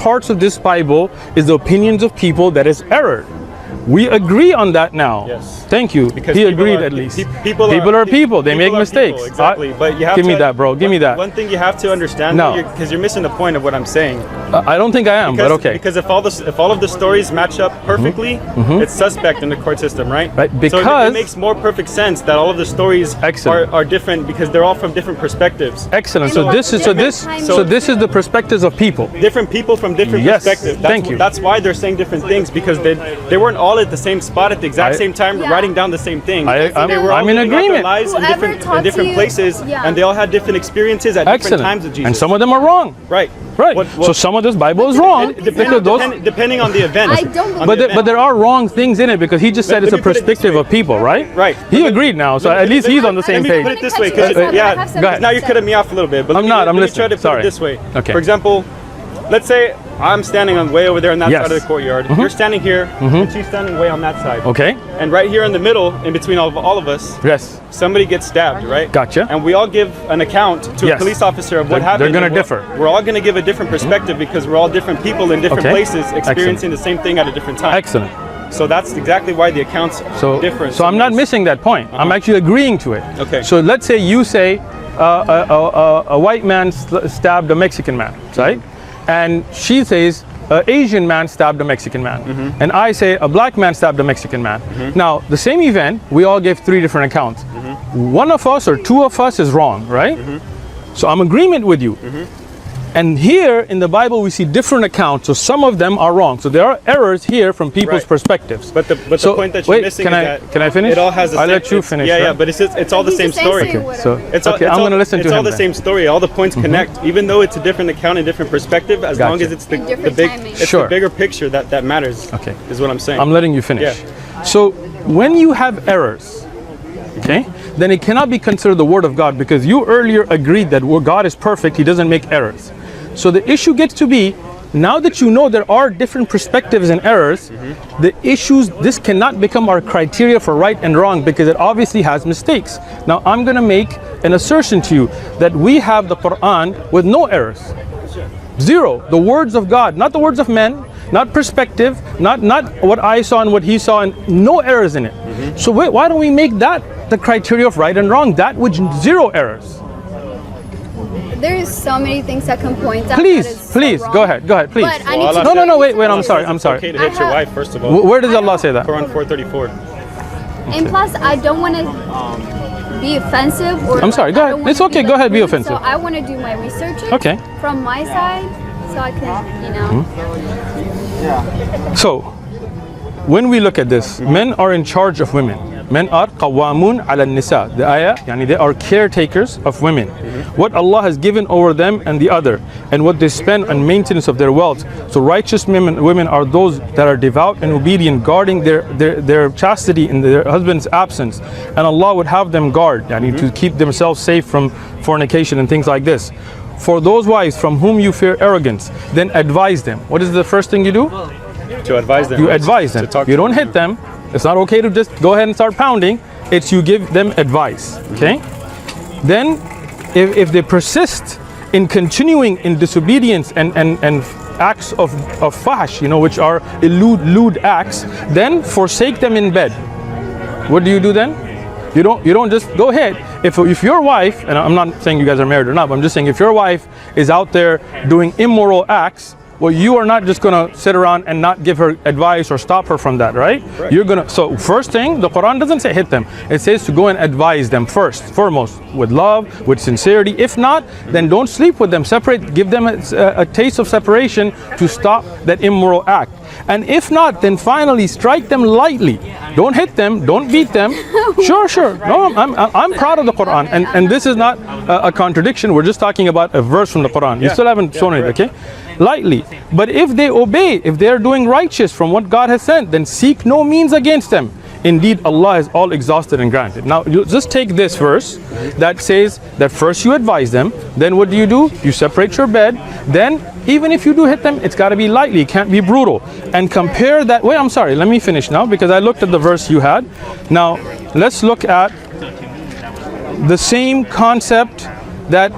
parts of this Bible is the opinions of people that is error. We agree on that now. Yes. Thank you. Because he agreed at least. People are people. They make mistakes. People, exactly. But you have give me that, bro. Give me that. One thing you have to understand, because you're missing the point of what I'm saying. I don't think I am, but okay. Because if all of the stories match up perfectly, it's suspect in the court system, right? Right. Because so it makes more perfect sense that all of the stories are different because they're all from different perspectives. Excellent. So this is the perspectives of people. Different people from different perspectives. Thank you. That's why they're saying different things, because they weren't all at the same spot at the exact same time writing down the same thing. I'm in agreement. Lives in different places, and they all had different experiences at different times of Jesus. And some of them are wrong. Right. So some of this Bible is wrong. Depending on the event. But there are wrong things in it, because he just said it's a perspective of people, right? Right. He agreed now, so at least he's on the same page. Let me put it this way, because now you're cutting me off a little bit. But I'm listening. Let me try to put it this way. Okay. For example, let's say I'm standing on way over there on that side of the courtyard. You're standing here, and she's standing way on that side. Okay. And right here in the middle, in between all of us, somebody gets stabbed, right? Gotcha. And we all give an account to a police officer of what happened. They're going to differ. We're all going to give a different perspective because we're all different people in different places experiencing the same thing at a different time. Excellent. So that's exactly why the accounts are different. So I'm not missing that point. I'm actually agreeing to it. Okay. So let's say you say a white man stabbed a Mexican man, right? And she says an Asian man stabbed a Mexican man. And I say a black man stabbed a Mexican man. Now, the same event, we all give 3 different accounts. One of us or 2 of us is wrong, right? So I'm in agreement with you. And here in the Bible, we see different accounts. So some of them are wrong. So there are errors here from people's perspectives. But the point that you're missing is that can I finish? It all has the I'll let you finish. Yeah, but it's all the same story. Okay, so I'm going to listen to him. It's all the same story. All the points connect, even though it's a different account and different perspective. As long as it's the bigger picture that matters. Okay, is what I'm saying. I'm letting you finish. So when you have errors, then it cannot be considered the word of God, because you earlier agreed that God is perfect, he doesn't make errors. So the issue gets to be, now that you know there are different perspectives and errors, this cannot become our criteria for right and wrong, because it obviously has mistakes. Now I'm going to make an assertion to you that we have the Quran with no errors. 0. The words of God, not the words of men, not perspective, not what I saw and what he saw, and no errors in it. So why don't we make that the criteria of right and wrong, that which 0 errors? There's so many things that can point out. Please, go ahead, please. No, wait, I'm sorry. It's okay to hit your wife, first of all. Where does Allah say that? Quran 434. And plus, I don't want to be offensive. Or I'm sorry, go ahead. It's okay, go ahead, be offensive. So I want to do my research from my side, so I can, So, when we look at this, men are in charge of women. Men are qawamun ala nisa. The ayah, they are caretakers of women. What Allah has given over them and the other, and what they spend on maintenance of their wealth. So righteous women are those that are devout and obedient, guarding their chastity in their husband's absence. And Allah would have them guard, to keep themselves safe from fornication and things like this. For those wives from whom you fear arrogance, then advise them. What is the first thing you do? To advise them. You advise them. You don't hit them. It's not okay to just go ahead and start pounding. It's you give them advice. Okay? Then, if they persist in continuing in disobedience and acts of fahsh, which are lewd acts, then forsake them in bed. What do you do then? You don't just go ahead. If your wife, and I'm not saying you guys are married or not, but I'm just saying if your wife is out there doing immoral acts, well, you are not just going to sit around and not give her advice or stop her from that, right? You're going to, so first thing, the Quran doesn't say hit them. It says to go and advise them foremost, with love, with sincerity. If not, then don't sleep with them. Separate, give them a taste of separation to stop that immoral act. And if not, then finally strike them lightly. Don't hit them, don't beat them. Sure. No, I'm proud of the Quran. And this is not a contradiction. We're just talking about a verse from the Quran. You still haven't shown it, okay? Lightly. But if they obey, if they are doing righteous from what God has sent, then seek no means against them. Indeed, Allah is all exhausted and granted. Now, you just take this verse that says that first you advise them, then what do? You separate your bed. Then, even if you do hit them, it's got to be lightly. It can't be brutal. And compare that. Wait, I'm sorry. Let me finish now, because I looked at the verse you had. Now, let's look at the same concept that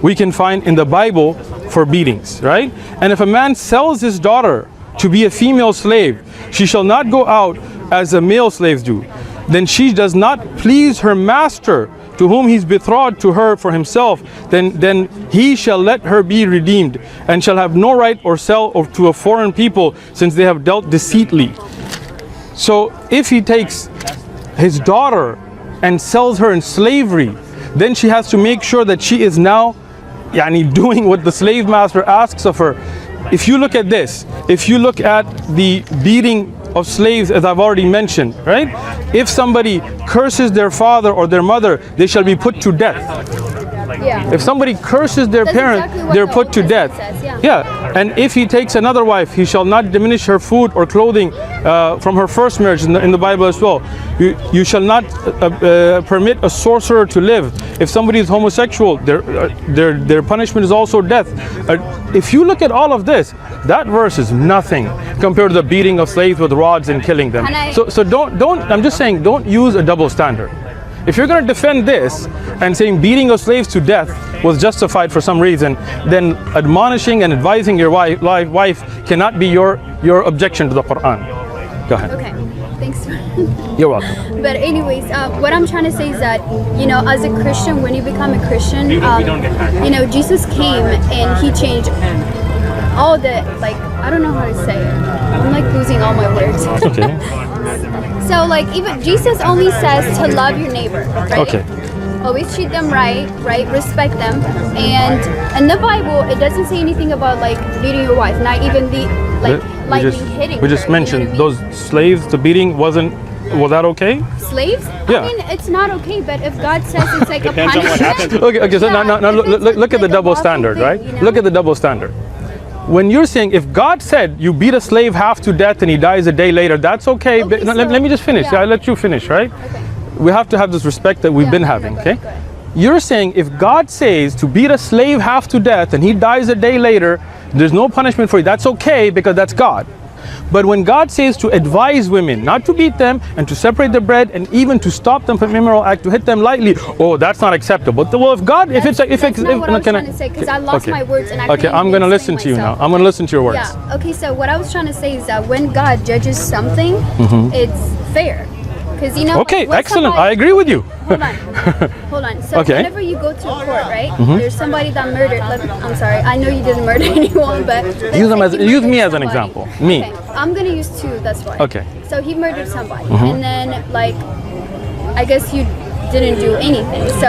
we can find in the Bible for beatings, right? And if a man sells his daughter to be a female slave, she shall not go out as the male slaves do. Then she does not please her master, to whom he's betrothed to her for himself, then he shall let her be redeemed, and shall have no right or sell to a foreign people, since they have dealt deceitfully. So if he takes his daughter and sells her in slavery, then she has to make sure that she is now doing what the slave master asks of her. If you look at this, if you look at the beating of slaves, as I've already mentioned, right? If somebody curses their father or their mother, they shall be put to death. Yeah. If somebody curses their parent, exactly they're put to death. says, Yeah. And if he takes another wife, he shall not diminish her food or clothing from her first marriage, in the Bible as well. You shall not permit a sorcerer to live. If somebody is homosexual, their punishment is also death. If you look at all of this, that verse is nothing compared to the beating of slaves with rods and killing them. So don't, I'm just saying, don't use a double standard. If you're going to defend this and saying beating of slaves to death was justified for some reason, then admonishing and advising your wife cannot be your objection to the Quran. Go ahead. Okay, thanks. You're welcome. But anyways, what I'm trying to say is that, as a Christian, when you become a Christian, Jesus came and he changed all the, I don't know how to say it. I'm losing all my words. Okay. So even Jesus only says to love your neighbor, right? Okay. Always treat them right, respect them. And in the Bible, it doesn't say anything about beating your wife, not even lightly hitting her. We just mentioned those slaves, the beating was that okay? Slaves? Yeah. I mean, it's not okay, but if God says it's a Depends on what happens. punishment. Okay, so now look at the double standard, right? Look at the double standard. When you're saying if God said you beat a slave half to death and he dies a day later, that's okay. But let me just finish. Yeah. I'll let you finish, right? Okay. We have to have this respect that we've been having, okay? Go ahead. You're saying if God says to beat a slave half to death and he dies a day later, there's no punishment for you. That's okay because that's God. But when God says to advise women not to beat them and to separate the bread and even to stop them from immoral act, to hit them lightly, that's not acceptable. Well, if God, That's not what I was trying to say, because I lost my words and I okay, I'm going to listen to you now. I'm going to listen to your words. Yeah. Okay. So what I was trying to say is that when God judges something, it's fair. Because Okay, excellent. I agree with you. Hold on. So whenever you go to a court, right? There's somebody that murdered. I'm sorry. I know you didn't murder anyone, but use me as an example. Me. Okay. I'm gonna use two. That's why. Okay. So he murdered somebody, and then I guess you didn't do anything. So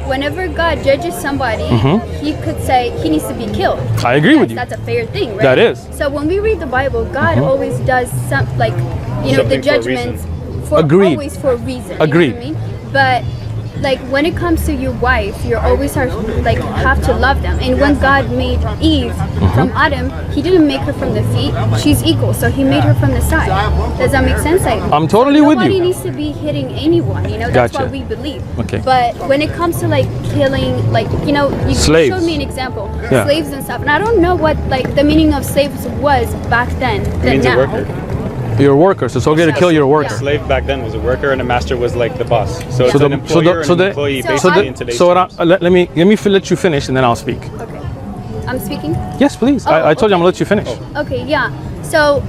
whenever God judges somebody, he could say he needs to be killed. I agree with you. That's a fair thing, right? That is. So when we read the Bible, God always does some the judgments. Always for a reason. Agreed. You know what I mean? But when it comes to your wife, you always have to love them. And when God made Eve from Adam, he didn't make her from the feet. She's equal, so he made her from the side. Does that make sense? I'm totally with you. Nobody needs to be hitting anyone. That's what we believe. Okay. But when it comes to killing, you slaves. showed me an example, Yeah. slaves and stuff. And I don't know what the meaning of slaves was back then. It means now. a worker. You're a worker, so it's okay to kill your worker. A slave back then was a worker, and a master was the boss. So it's an employer and an employee basically in today's terms. Let me let you finish, and then I'll speak. Okay. I'm speaking? Yes, please. I told you I'm gonna let you finish. Okay, yeah. So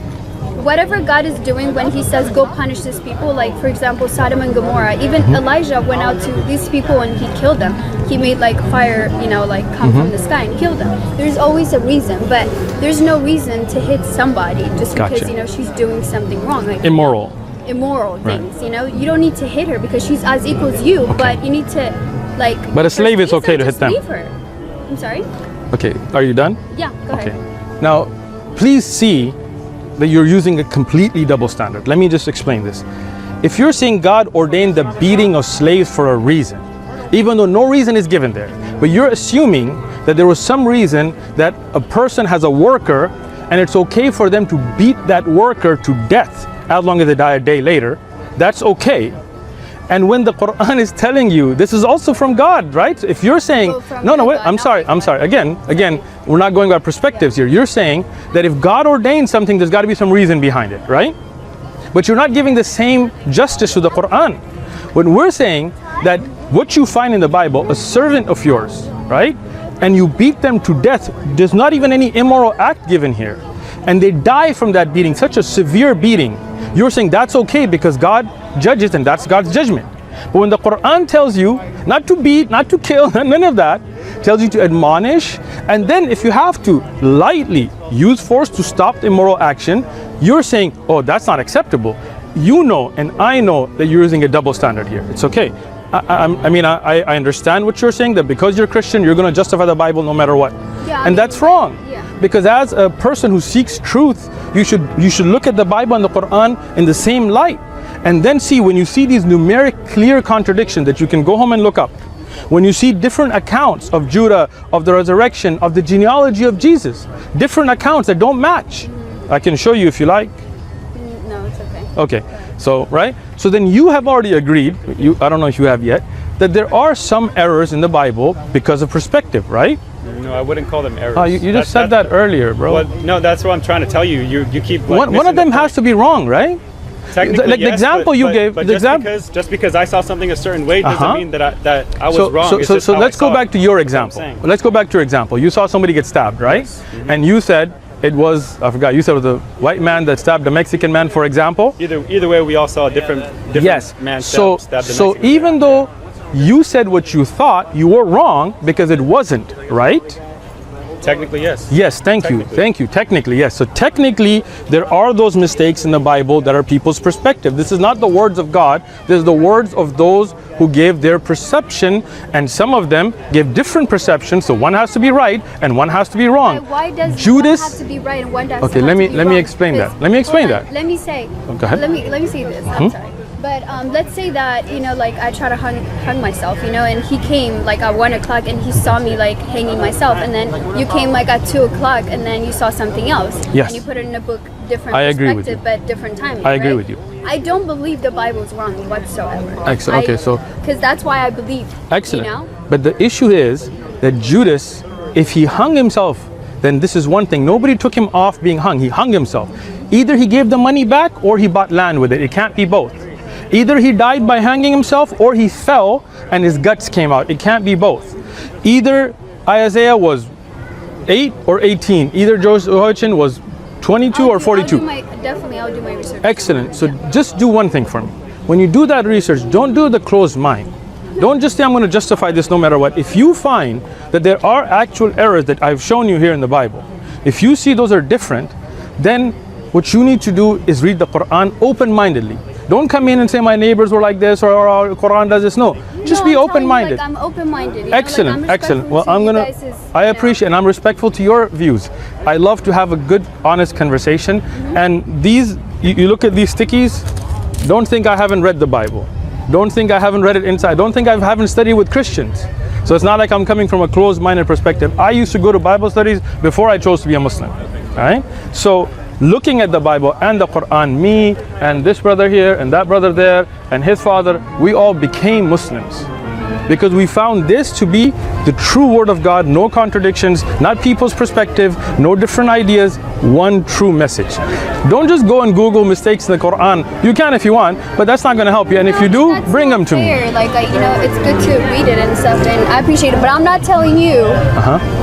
whatever God is doing when he says go punish these people, for example Sodom and Gomorrah, even Elijah went out to these people and he killed them. He made fire, come from the sky and kill them. There's always a reason, but there's no reason to hit somebody just because she's doing something wrong, immoral things. You don't need to hit her because she's as equal as you, but you need to But a slave is okay to hit them. Leave her. I'm sorry. Okay, are you done? Yeah, go ahead. Now, please see that you're using a completely double standard. Let me just explain this. If you're saying God ordained the beating of slaves for a reason, even though no reason is given there, but you're assuming that there was some reason that a person has a worker and it's okay for them to beat that worker to death as long as they die a day later, that's okay. And when the Quran is telling you this is also from God, right? If you're saying wait, I'm sorry. Again, we're not going by perspectives here. You're saying that if God ordained something, there's got to be some reason behind it, right? But you're not giving the same justice to the Quran. When we're saying that what you find in the Bible, a servant of yours, right, and you beat them to death, there's not even any immoral act given here, and they die from that beating, such a severe beating, you're saying that's okay because God judges and that's God's judgment. But when the Quran tells you not to beat, not to kill, none of that, tells you to admonish, and then if you have to lightly use force to stop the immoral action, you're saying, oh, that's not acceptable. You know and I know that you're using a double standard here. It's okay. I understand what you're saying, that because you're Christian, you're going to justify the Bible no matter what. Yeah, and that's wrong. Yeah. Because as a person who seeks truth, you should look at the Bible and the Quran in the same light. And then see, when you see these numeric clear contradictions that you can go home and look up, when you see different accounts of Judah, of the resurrection, of the genealogy of Jesus, different accounts that don't match. I can show you if you like. No, it's okay. Okay, so, right? So then you have already agreed, I don't know if you have yet, that there are some errors in the Bible because of perspective, right? No, I wouldn't call them errors. Oh, you just said that earlier, bro. Well, no, that's what I'm trying to tell you. You keep one of them has to be wrong, right? Technically, like yes, the example you gave, but just because I saw something a certain way doesn't mean that I was wrong. So let's go back to your example. Let's go back to your example. You saw somebody get stabbed, right? Yes. Mm-hmm. And you said it was, I forgot, you said it was a white man that stabbed a Mexican man, for example. Either way, we all saw a different yes. man stabbed a Mexican man. Even though you said what you thought, you were wrong because it wasn't, right? Technically, yes. Yes, thank you. Technically, yes. So technically, there are those mistakes in the Bible that are people's perspective. This is not the words of God. This is the words of those who gave their perception, and some of them give different perceptions. So one has to be right and one has to be wrong. Why does Judas one have to be right and one does okay, let me explain that. Let me explain that. Let me say. Go ahead. Let me say this. I'm sorry. But let's say that, like I try to hung myself, and he came like at 1 o'clock and he saw me like hanging myself, and then you came like at 2 o'clock and then you saw something else. Yes. And you put it in a book, different I agree with you. but different timing. I agree with you. I don't believe the Bible is wrong whatsoever. Excellent. Okay, so because that's why I believe. Excellent. But the issue is that Judas, if he hung himself, then this is one thing. Nobody took him off being hung. He hung himself. Either he gave the money back or he bought land with it. It can't be both. Either he died by hanging himself or he fell and his guts came out. It can't be both. Either Isaiah was 8 or 18. Either Jehoiachin was 22 or 42. Definitely, I'll do my research. Excellent. So just do one thing for me. When you do that research, don't do the closed mind. Don't just say, I'm going to justify this no matter what. If you find that there are actual errors that I've shown you here in the Bible, if you see those are different, then what you need to do is read the Quran open-mindedly. Don't come in and say my neighbors were like this or our Quran does this. No, just be open-minded. I'm open-minded. Excellent, excellent. Well, I appreciate and I'm respectful to your views. I love to have a good, honest conversation. And these, you look at these stickies, don't think I haven't read the Bible. Don't think I haven't read it inside. Don't think I haven't studied with Christians. So it's not like I'm coming from a closed-minded perspective. I used to go to Bible studies before I chose to be a Muslim. All right? So looking at the Bible and the Quran, me and this brother here and that brother there and his father, we all became Muslims because we found this to be the true word of God, no contradictions, not people's perspective, no different ideas, one true message. Don't just go and Google mistakes in the Quran. You can if you want, but that's not going to help you. And if you do, bring them to me. Like, it's good to read it and stuff, and I appreciate it. But I'm not telling you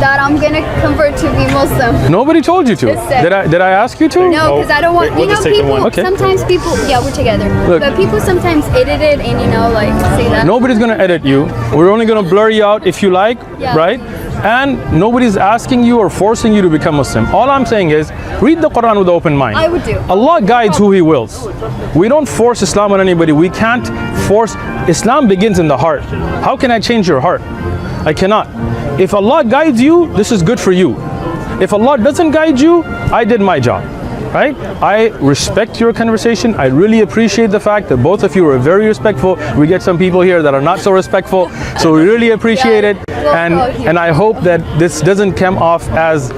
that I'm going to convert to be Muslim. Nobody told you to. Did I ask you to? No, because I don't want. People. Sometimes people. Yeah, we're together. Look, but people sometimes edit it and like say that. Nobody's going to edit you. We're only going to blur you out if you like, right? And nobody's asking you or forcing you to become Muslim. All I'm saying is, read the Quran with an open mind. I would do. Allah guides who He wills. We don't force Islam on anybody. We can't force. Islam begins in the heart. How can I change your heart? I cannot. If Allah guides you, this is good for you. If Allah doesn't guide you, I did my job. Right? I respect your conversation. I really appreciate the fact that both of you are very respectful. We get some people here that are not so respectful, so we really appreciate it. And I hope that this doesn't come off as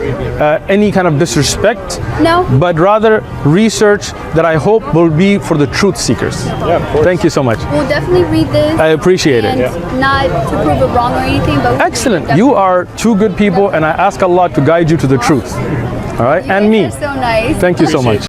any kind of disrespect, but rather research that I hope will be for the truth seekers. Yeah, of course. Thank you so much. We'll definitely read this. I appreciate it. Not to prove it wrong or anything, but excellent. You are two good people, and I ask Allah to guide you to the truth. All right, and me. So nice. Thank you so much.